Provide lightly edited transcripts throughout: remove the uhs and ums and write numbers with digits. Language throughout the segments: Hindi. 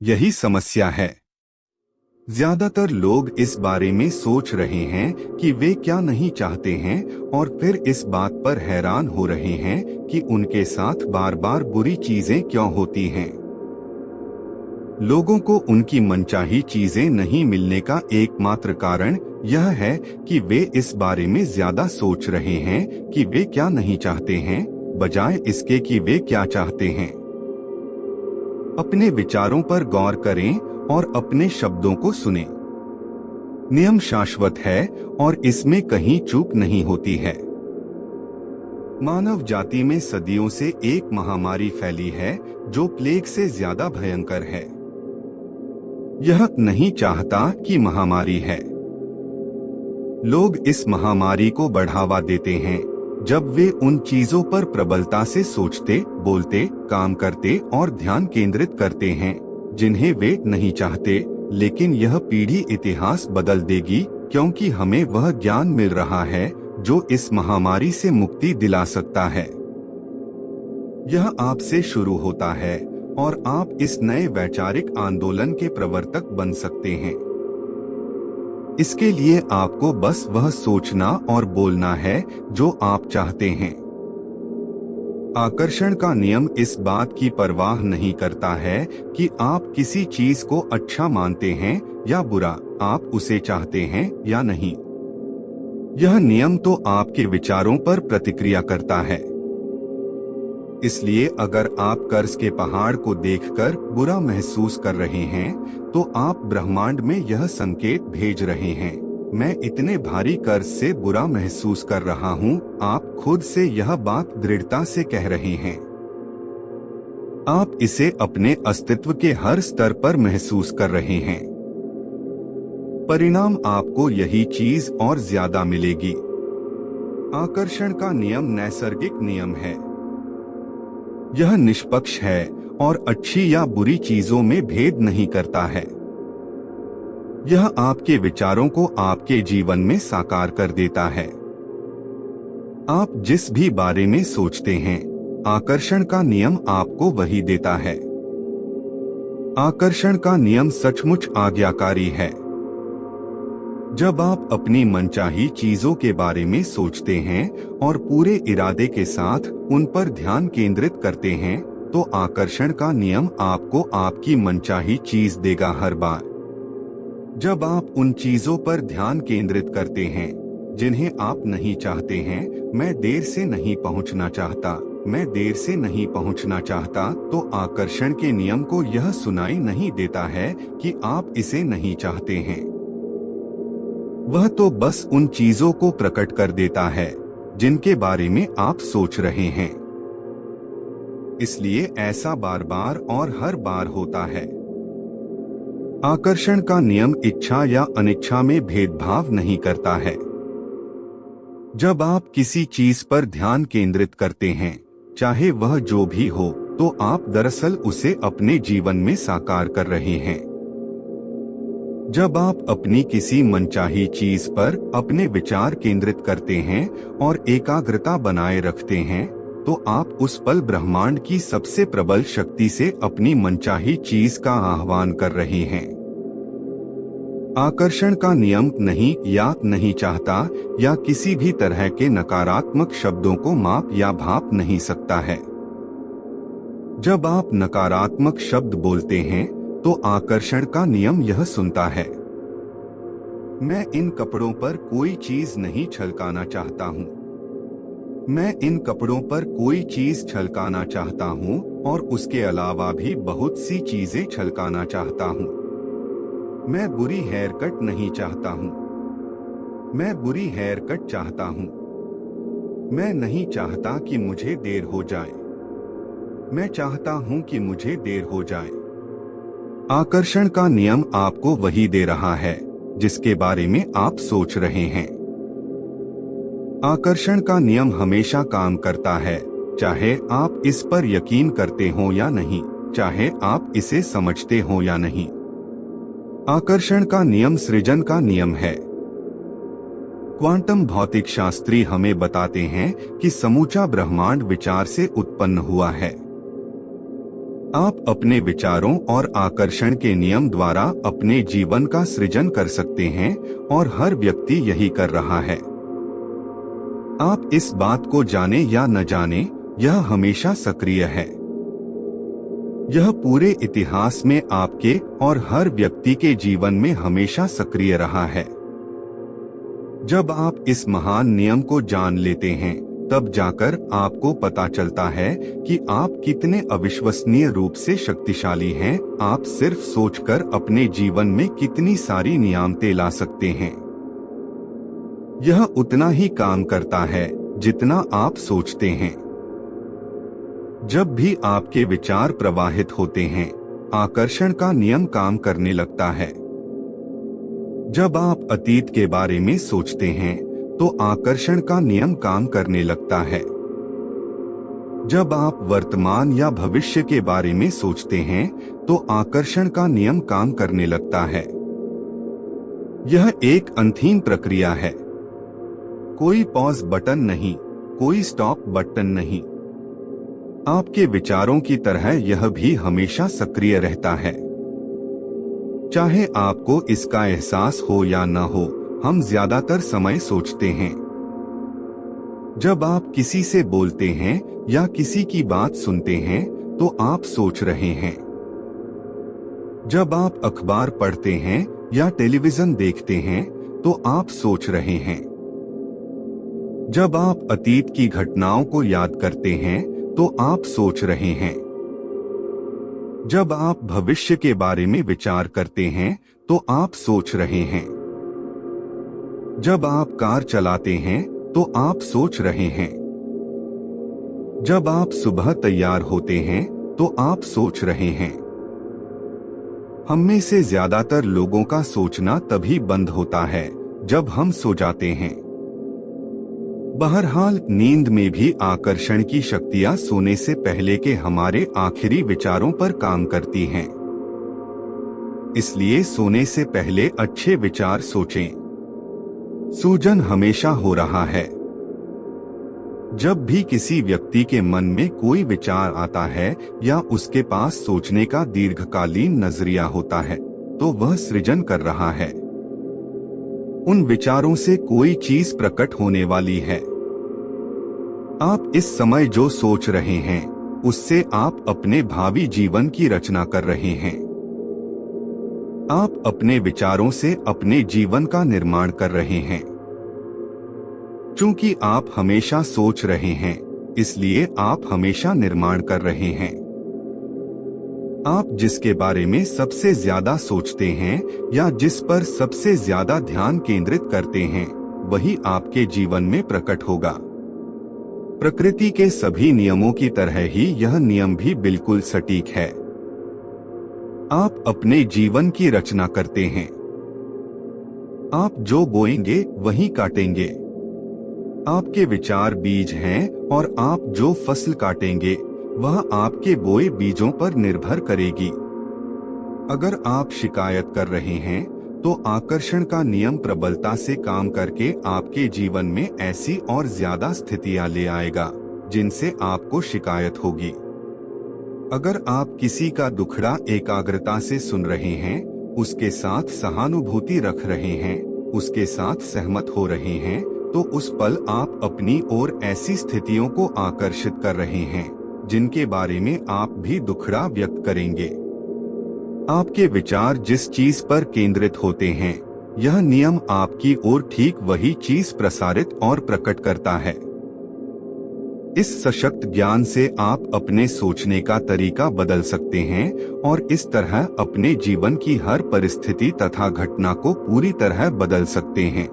यही समस्या है। ज्यादातर लोग इस बारे में सोच रहे हैं कि वे क्या नहीं चाहते हैं और फिर इस बात पर हैरान हो रहे हैं कि उनके साथ बार बार बुरी चीजें क्यों होती हैं। लोगों को उनकी मनचाही चीजें नहीं मिलने का एकमात्र कारण यह है कि वे इस बारे में ज्यादा सोच रहे हैं कि वे क्या नहीं चाहते हैं, बजाय इसके कि वे क्या चाहते हैं। अपने विचारों पर गौर करें और अपने शब्दों को सुनें। नियम शाश्वत है और इसमें कहीं चूक नहीं होती है। मानव जाति में सदियों से एक महामारी फैली है जो प्लेग से ज्यादा भयंकर है। यह नहीं चाहता कि महामारी है। लोग इस महामारी को बढ़ावा देते हैं जब वे उन चीजों पर प्रबलता से सोचते, बोलते, काम करते और ध्यान केंद्रित करते हैं जिन्हें वे नहीं चाहते। लेकिन यह पीढ़ी इतिहास बदल देगी क्योंकि हमें वह ज्ञान मिल रहा है जो इस महामारी से मुक्ति दिला सकता है। यह आपसे शुरू होता है और आप इस नए वैचारिक आंदोलन के प्रवर्तक बन सकते हैं। इसके लिए आपको बस वह सोचना और बोलना है जो आप चाहते हैं। आकर्षण का नियम इस बात की परवाह नहीं करता है कि आप किसी चीज को अच्छा मानते हैं या बुरा, आप उसे चाहते हैं या नहीं। यह नियम तो आपके विचारों पर प्रतिक्रिया करता है। इसलिए अगर आप कर्ज के पहाड़ को देखकर बुरा महसूस कर रहे हैं, तो आप ब्रह्मांड में यह संकेत भेज रहे हैं, मैं इतने भारी कर्ज से बुरा महसूस कर रहा हूँ। आप खुद से यह बात दृढ़ता से कह रहे हैं। आप इसे अपने अस्तित्व के हर स्तर पर महसूस कर रहे हैं। परिणाम आपको यही चीज और ज्यादा मिलेगी। आकर्षण का नियम नैसर्गिक नियम है। यह निष्पक्ष है और अच्छी या बुरी चीजों में भेद नहीं करता है। यह आपके विचारों को आपके जीवन में साकार कर देता है। आप जिस भी बारे में सोचते हैं, आकर्षण का नियम आपको वही देता है। आकर्षण का नियम सचमुच आज्ञाकारी है। जब आप अपनी मनचाही चीजों के बारे में सोचते हैं और पूरे इरादे के साथ उन पर ध्यान केंद्रित करते हैं, तो आकर्षण का नियम आपको आपकी मनचाही चीज देगा हर बार। जब आप उन चीजों पर ध्यान केंद्रित करते हैं जिन्हें आप नहीं चाहते हैं, मैं देर से नहीं पहुंचना चाहता, मैं देर से नहीं पहुंचना चाहता, तो आकर्षण के नियम को यह सुनाई नहीं देता है कि आप इसे नहीं चाहते हैं। वह तो बस उन चीजों को प्रकट कर देता है जिनके बारे में आप सोच रहे हैं। इसलिए ऐसा बार बार और हर बार होता है। आकर्षण का नियम इच्छा या अनिच्छा में भेदभाव नहीं करता है। जब आप किसी चीज पर ध्यान केंद्रित करते हैं, चाहे वह जो भी हो, तो आप दरअसल उसे अपने जीवन में साकार कर रहे हैं। जब आप अपनी किसी मनचाही चीज पर अपने विचार केंद्रित करते हैं और एकाग्रता बनाए रखते हैं, तो आप उस पल ब्रह्मांड की सबसे प्रबल शक्ति से अपनी मनचाही चीज का आह्वान कर रहे हैं। आकर्षण का नियम नहीं या नहीं चाहता या किसी भी तरह के नकारात्मक शब्दों को माप या भाप नहीं सकता है। जब आप नकारात्मक शब्द बोलते हैं, तो आकर्षण का नियम यह सुनता है, मैं इन कपड़ों पर कोई चीज नहीं छलकाना चाहता हूँ। मैं इन कपड़ों पर कोई चीज छलकाना चाहता हूँ और उसके अलावा भी बहुत सी चीजें छलकाना चाहता हूँ। मैं बुरी हेयर कट नहीं चाहता हूँ। मैं बुरी हेयर कट चाहता हूँ। मैं नहीं चाहता कि मुझे देर हो जाए। मैं चाहता हूँ कि मुझे देर हो जाए। आकर्षण का नियम आपको वही दे रहा है जिसके बारे में आप सोच रहे हैं। आकर्षण का नियम हमेशा काम करता है, चाहे आप इस पर यकीन करते हो या नहीं, चाहे आप इसे समझते हो या नहीं। आकर्षण का नियम सृजन का नियम है। क्वांटम भौतिक शास्त्री हमें बताते हैं कि समूचा ब्रह्मांड विचार से उत्पन्न हुआ है। आप अपने विचारों और आकर्षण के नियम द्वारा अपने जीवन का सृजन कर सकते हैं और हर व्यक्ति यही कर रहा है। आप इस बात को जाने या न जाने, यह हमेशा सक्रिय है। यह पूरे इतिहास में आपके और हर व्यक्ति के जीवन में हमेशा सक्रिय रहा है। जब आप इस महान नियम को जान लेते हैं, तब जाकर आपको पता चलता है कि आप कितने अविश्वसनीय रूप से शक्तिशाली हैं। आप सिर्फ सोचकर अपने जीवन में कितनी सारी नियामतें ला सकते हैं। यह उतना ही काम करता है जितना आप सोचते हैं। जब भी आपके विचार प्रवाहित होते हैं, आकर्षण का नियम काम करने लगता है। जब आप अतीत के बारे में सोचते हैं, तो आकर्षण का नियम काम करने लगता है। जब आप वर्तमान या भविष्य के बारे में सोचते हैं, तो आकर्षण का नियम काम करने लगता है। यह एक अंतहीन प्रक्रिया है। कोई पॉज बटन नहीं, कोई स्टॉप बटन नहीं। आपके विचारों की तरह यह भी हमेशा सक्रिय रहता है। चाहे आपको इसका एहसास हो या न हो, हम ज्यादातर समय सोचते हैं। जब आप किसी से बोलते हैं या किसी की बात सुनते हैं, तो आप सोच रहे हैं। जब आप अखबार पढ़ते हैं या टेलीविजन देखते हैं, तो आप सोच रहे हैं। जब आप अतीत की घटनाओं को याद करते हैं, तो आप सोच रहे हैं। जब आप भविष्य के बारे में विचार करते हैं, तो आप सोच रहे हैं। जब आप कार चलाते हैं, तो आप सोच रहे हैं। जब आप सुबह तैयार होते हैं, तो आप सोच रहे हैं। हम में से ज्यादातर लोगों का सोचना तभी बंद होता है जब हम सो जाते हैं। बहरहाल, नींद में भी आकर्षण की शक्तियां सोने से पहले के हमारे आखिरी विचारों पर काम करती हैं। इसलिए सोने से पहले अच्छे विचार सोचें। सूजन हमेशा हो रहा है। जब भी किसी व्यक्ति के मन में कोई विचार आता है या उसके पास सोचने का दीर्घकालीन नजरिया होता है, तो वह सृजन कर रहा है। उन विचारों से कोई चीज प्रकट होने वाली है। आप इस समय जो सोच रहे हैं, उससे आप अपने भावी जीवन की रचना कर रहे हैं। आप अपने विचारों से अपने जीवन का निर्माण कर रहे हैं। चूंकि आप हमेशा सोच रहे हैं, इसलिए आप हमेशा निर्माण कर रहे हैं। आप जिसके बारे में सबसे ज्यादा सोचते हैं या जिस पर सबसे ज्यादा ध्यान केंद्रित करते हैं, वही आपके जीवन में प्रकट होगा। प्रकृति के सभी नियमों की तरह ही यह नियम भी बिल्कुल सटीक है। आप अपने जीवन की रचना करते हैं। आप जो बोएंगे वही काटेंगे। आपके विचार बीज हैं और आप जो फसल काटेंगे वह आपके बोए बीजों पर निर्भर करेगी। अगर आप शिकायत कर रहे हैं, तो आकर्षण का नियम प्रबलता से काम करके आपके जीवन में ऐसी और ज्यादा स्थितियां ले आएगा जिनसे आपको शिकायत होगी। अगर आप किसी का दुखड़ा एकाग्रता से सुन रहे हैं, उसके साथ सहानुभूति रख रहे हैं, उसके साथ सहमत हो रहे हैं, तो उस पल आप अपनी ओर ऐसी स्थितियों को आकर्षित कर रहे हैं जिनके बारे में आप भी दुखड़ा व्यक्त करेंगे। आपके विचार जिस चीज पर केंद्रित होते हैं, यह नियम आपकी ओर ठीक वही चीज प्रसारित और प्रकट करता है। इस सशक्त ज्ञान से आप अपने सोचने का तरीका बदल सकते हैं और इस तरह अपने जीवन की हर परिस्थिति तथा घटना को पूरी तरह बदल सकते हैं।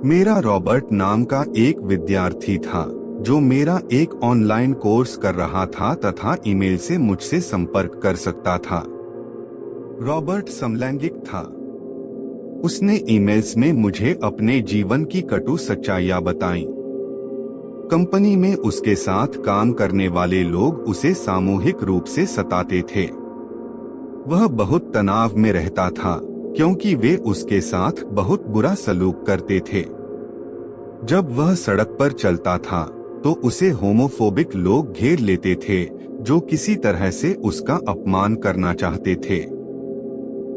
मेरा रॉबर्ट नाम का एक विद्यार्थी था जो मेरा एक ऑनलाइन कोर्स कर रहा था तथा ईमेल से मुझसे संपर्क कर सकता था। रॉबर्ट समलैंगिक था। उसने ईमेल्स में मुझे अपने जीवन की कटु सच्चाइयां बताईं। कंपनी में उसके साथ काम करने वाले लोग उसे सामूहिक रूप से सताते थे। वह बहुत तनाव में रहता था क्योंकि वे उसके साथ बहुत बुरा सलूक करते थे। जब वह सड़क पर चलता था तो उसे होमोफोबिक लोग घेर लेते थे जो किसी तरह से उसका अपमान करना चाहते थे।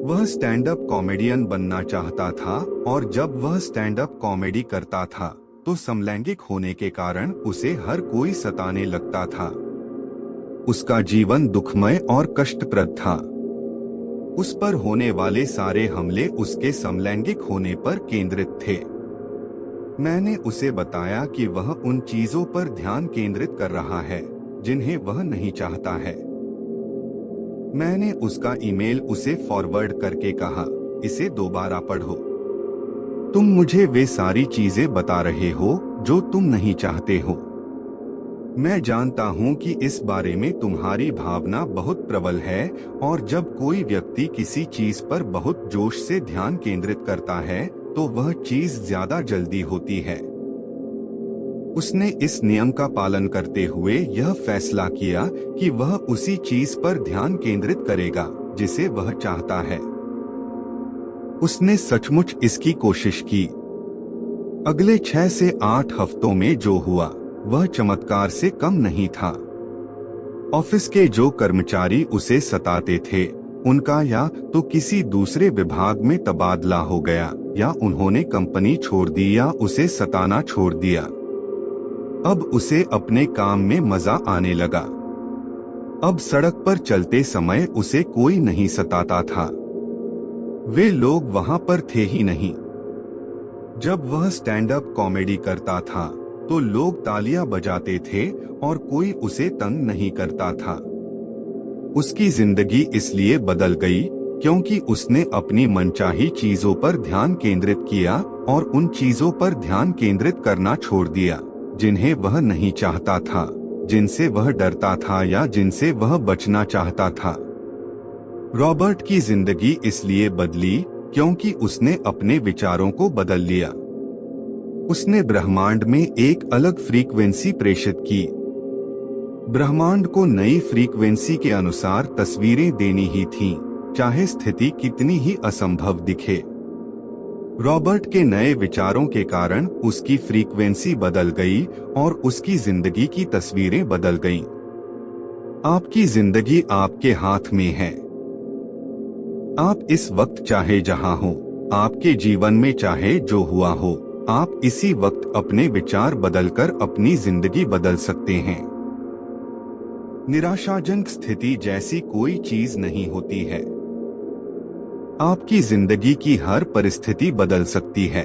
वह स्टैंड अप कॉमेडियन बनना चाहता था और जब वह स्टैंड अप कॉमेडी करता था तो समलैंगिक होने के कारण उसे हर कोई सताने लगता था। उसका जीवन दुखमय और कष्टप्रद था। उस पर होने वाले सारे हमले उसके समलैंगिक होने पर केंद्रित थे। मैंने उसे बताया कि वह उन चीजों पर ध्यान केंद्रित कर रहा है जिन्हें वह नहीं चाहता है। मैंने उसका ईमेल उसे फॉरवर्ड करके कहा, इसे दोबारा पढ़ो। तुम मुझे वे सारी चीजें बता रहे हो जो तुम नहीं चाहते हो। मैं जानता हूं कि इस बारे में तुम्हारी भावना बहुत प्रबल है और जब कोई व्यक्ति किसी चीज पर बहुत जोश से ध्यान केंद्रित करता है तो वह चीज ज्यादा जल्दी होती है। उसने इस नियम का पालन करते हुए यह फैसला किया कि वह उसी चीज पर ध्यान केंद्रित करेगा जिसे वह चाहता है। उसने सचमुच इसकी कोशिश की। अगले 6 से 8 हफ्तों में जो हुआ वह चमत्कार से कम नहीं था। ऑफिस के जो कर्मचारी उसे सताते थे उनका या तो किसी दूसरे विभाग में तबादला हो गया या उन्होंने कंपनी छोड़ दी या उसे सताना छोड़ दिया। अब उसे अपने काम में मजा आने लगा। अब सड़क पर चलते समय उसे कोई नहीं सताता था। वे लोग वहां पर थे ही नहीं। जब वह स्टैंड अप कॉमेडी करता था तो लोग तालियां बजाते थे और कोई उसे तंग नहीं करता था। उसकी जिंदगी इसलिए बदल गई क्योंकि उसने अपनी मनचाही चीजों पर ध्यान केंद्रित किया और उन चीजों पर ध्यान केंद्रित करना छोड़ दिया जिन्हें वह नहीं चाहता था, जिनसे वह डरता था या जिनसे वह बचना चाहता था। रॉबर्ट की जिंदगी इसलिए बदली क्योंकि उसने अपने विचारों को बदल लिया। उसने ब्रह्मांड में एक अलग फ्रीक्वेंसी प्रेषित की। ब्रह्मांड को नई फ्रीक्वेंसी के अनुसार तस्वीरें देनी ही थीं, चाहे स्थिति कितनी ही असंभव दिखे। रॉबर्ट के नए विचारों के कारण उसकी फ्रीक्वेंसी बदल गई और उसकी जिंदगी की तस्वीरें बदल गईं। आपकी जिंदगी आपके हाथ में है। आप इस वक्त चाहे जहां हो, आपके जीवन में चाहे जो हुआ हो, आप इसी वक्त अपने विचार बदलकर अपनी जिंदगी बदल सकते हैं। निराशाजनक स्थिति जैसी कोई चीज नहीं होती है। आपकी जिंदगी की हर परिस्थिति बदल सकती है।